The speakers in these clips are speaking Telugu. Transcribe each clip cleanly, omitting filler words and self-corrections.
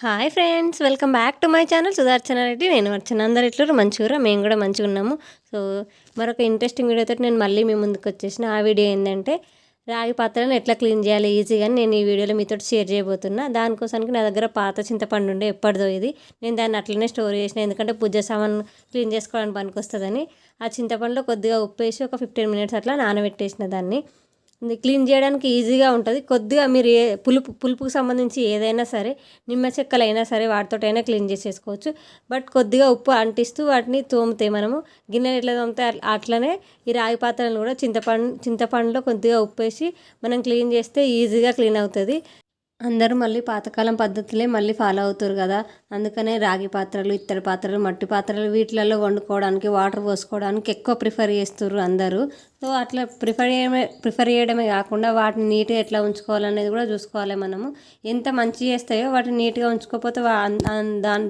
Hi friends, welcome back to my channel Sudarshana Reddy. నేను వచ్చాను, అందరు ఇట్లు మంచిగా, మేము కూడా మంచిగా ఉన్నాము. సో మరొక ఇంట్రెస్టింగ్ వీడియోతో నేను మళ్ళీ మీ ముందుకు వచ్చేసిన. ఆ వీడియో ఏంటంటే రాగి పాత్రలను ఎట్లా క్లీన్ చేయాలి ఈజీగా నేను ఈ వీడియోలో మీతో షేర్ చేయబోతున్నా. దానికోసానికి నా దగ్గర పాత చింతపండు ఉండే, ఎప్పటిదో ఇది. నేను దాన్ని అట్లనే స్టోర్ చేసిన, ఎందుకంటే పూజ సామాన్ క్లీన్ చేసుకోవడానికి పనికి వస్తుందని. ఆ చింతపండులో కొద్దిగా ఉప్పు వేసి ఒక 15 మినిట్స్ అట్లా నానబెట్టేసిన దాన్ని. క్లీన్ చేయడానికి ఈజీగా ఉంటుంది. కొద్దిగా మీరు పులుపుకు సంబంధించి ఏదైనా సరే, నిమ్మ చెక్కలైనా సరే వాటితోటైనా క్లీన్ చేసేసుకోవచ్చు. బట్ కొద్దిగా ఉప్పు అంటిస్తూ వాటిని తోమితే, మనము గిన్నెలు ఎట్లా తోమితే అట్లనే ఈ రాగి పాత్రలను కూడా చింతపండులో కొద్దిగా ఉప్పు వేసి మనం క్లీన్ చేస్తే ఈజీగా క్లీన్ అవుతుంది. అందరూ మళ్ళీ పాతకాలం పద్ధతులే మళ్ళీ ఫాలో అవుతారు కదా. అందుకనే రాగి పాత్రలు, ఇత్తడి పాత్రలు, మట్టి పాత్రలు వీటిలలో వండుకోవడానికి, వాటర్ పోసుకోవడానికి ఎక్కువ ప్రిఫర్ చేస్తారు అందరూ. సో అట్లా ప్రిఫర్ చేయడమే కాకుండా వాటిని నీట్గా ఎట్లా ఉంచుకోవాలనేది కూడా చూసుకోవాలి. మనము ఎంత మంచి చేస్తాయో వాటిని నీట్గా ఉంచుకోకపోతే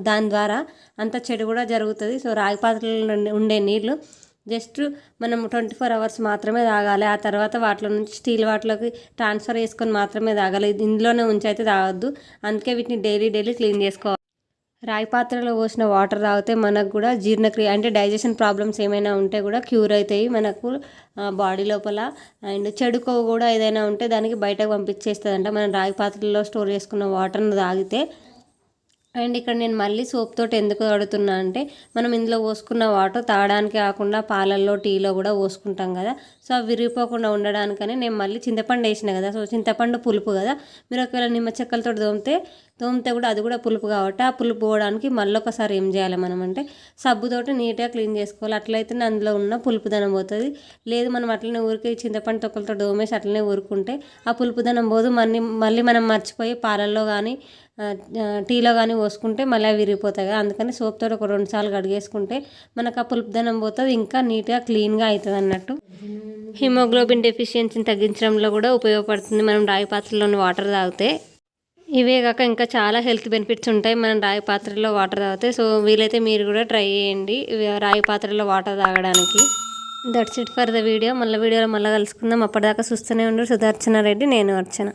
దాని ద్వారా అంత చెడు కూడా జరుగుతుంది. సో రాగి పాత్రలో ఉండే నీళ్ళు జస్ట్ మనం 24 అవర్స్ మాత్రమే తాగాలి. ఆ తర్వాత వాటిలో నుంచి స్టీల్ వాటిలోకి ట్రాన్స్ఫర్ చేసుకొని మాత్రమే తాగాలి. ఇందులోనే ఉంచి అయితే తాగొద్దు. అందుకే వీటిని డైలీ క్లీన్ చేసుకోవాలి. రాగి పాత్రలో పోసిన వాటర్ తాగితే మనకు కూడా జీర్ణక్రియ అంటే డైజెషన్ ప్రాబ్లమ్స్ ఏమైనా ఉంటే కూడా క్యూర్ అవుతాయి మనకు బాడీ లోపల. అండ్ చెడు కొవ్వు కూడా ఏదైనా ఉంటే దానికి బయటకు పంపించేస్తుందంట మనం రాగి పాత్రలో స్టోర్ చేసుకున్న వాటర్ను తాగితే. అండ్ ఇక్కడ నేను మళ్ళీ సోప్ తోటి ఎందుకు కడుగుతున్నా అంటే, మనం ఇందులో పోసుకున్న వాటర్ తాగడానికి కాకుండా పాలల్లో, టీలో కూడా పోసుకుంటాం కదా. సో అవి విరిగిపోకుండా ఉండడానికని నేను మళ్ళీ చింతపండు వేసిన కదా. సో చింతపండు పులుపు కదా, మీరు ఒకవేళ నిమ్మ చెక్కలతో తోమితే కూడా అది కూడా పులుపు కాబట్టి ఆ పులుపు పోవడానికి మళ్ళీ ఒకసారి ఏం చేయాలి మనం అంటే, సబ్బుతోటి నీట్గా క్లీన్ చేసుకోవాలి. అట్లయితే అందులో ఉన్న పులుపుదనం పోతుంది. లేదు మనం అట్లనే ఊరికే చింతపండు తొక్కలతో దోమేసి అట్లనే ఊరుకుంటే ఆ పులుపుదనం పోదు. మళ్ళీ మనం మర్చిపోయి పాలల్లో కానీ టీలో కానీ పోసుకుంటే మళ్ళీ అవి విరిగిపోతాయి కదా. అందుకని సోప్తో ఒక 2 సార్లు కడిగేసుకుంటే మనకు ఆ పులుపుదనం పోతుంది, ఇంకా నీట్గా క్లీన్గా అవుతుంది అన్నట్టు. హిమోగ్లోబిన్ డెఫిషియన్సీని తగ్గించడంలో కూడా ఉపయోగపడుతుంది మనం రాగి పాత్రలోని వాటర్ తాగితే. ఇవే కాక ఇంకా చాలా హెల్త్ బెనిఫిట్స్ ఉంటాయి మనం రాగి పాత్రలో వాటర్ తాగితే. సో వీలైతే మీరు కూడా ట్రై చేయండి రాగి పాత్రలో వాటర్ తాగడానికి. That's it for the video. వీడియోలో మళ్ళీ కలుసుకుందాం. అప్పటిదాకా చూస్తూనే ఉండు సుదర్శన రెడ్డి. నేను అర్చన.